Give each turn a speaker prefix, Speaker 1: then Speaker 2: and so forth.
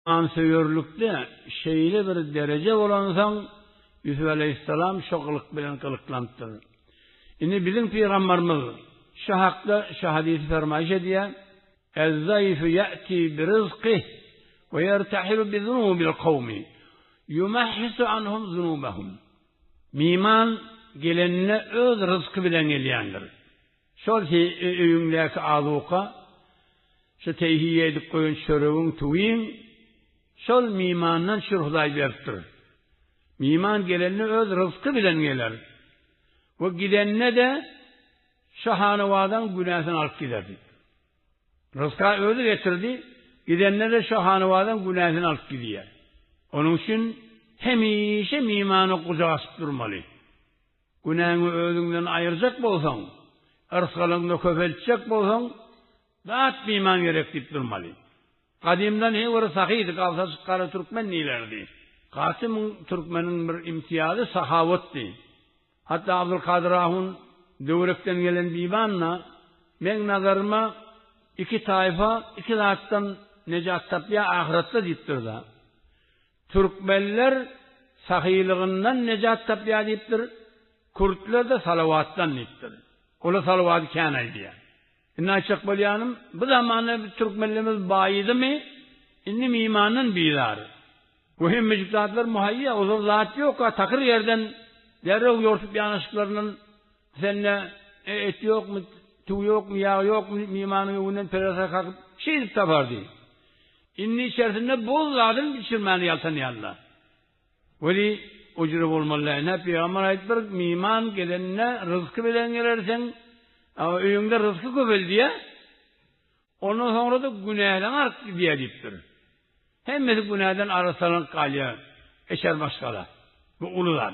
Speaker 1: ansiyörlükte şeyli bir derece olansan Yusuf Aleyhisselam şokılık bilen kılıklanttır. Ini bizim Peygamberimiz şu hakta şu hadisi fermayış ediyor. "Ez-zayfu ya'ti bi rizqih ve yertahilu bi zunubil kavmi yumahhisu anhum zunubahum." Miman gelenine öz rızkı bilen gelýändir. Şol ki öýüňdäki azuka, şu tehiyye edip koyun çöreğin tuğin, şol mimandan şurhuday beripdir. Miman gelenine öz rızkı bilen geler. Ve gidenine de şahanıvadan günahını alıp giderdi. Rızka özü getirdi, gidenine de şahanıvadan günahını alıp gidiyor. Onun için hemişe mimanı kucağa asıp durmalı. Günahını özünden ayıracak bolsan, ırskalığını köfeltecek bolsan, dağıt miman gerek deyip durmalı. Kadimden hevri sahiydi, kalsa çıkarı Türkmen neylerdi. Kasım Türkmen'in bir imtiyazı sahavetti. Hatta Abdülkadir Ahun dövrekten gelen bir imanla, ben nazarıma iki tayfa, iki zattan necat tapya ahirette deyiptir da. Türkmenler sahiliğinden necat tapya deyiptir, Kürtler de salavattan deyiptir. Ola salavat-ı kânaydı yani. İnna açık bolyanım, bu zamanla Türkmenlerimiz bayıydı mı? İnnim imanın bidarı. Bu hem mecbutlar muhayya, o zaman zat yok ha, takır yerden derrev yortup yanışıklarının seninle et yok mu, tuğ yok mu, yağ yok mu, imanın yoğundan perasa kalkıp şey edip tapardı. İnni içerisinde bol zatın biçirmeni yaltan yanına. Veli ucurub olmalılar. Peygamber ayetler, iman gelenine rızkı bilen gelirsen, ama öğünde rızkı köpel diye, ondan sonra da günahdan artık diye deyiptir. Hemmesi günahdan arasının kalya, eşer başkala. Bu ulular.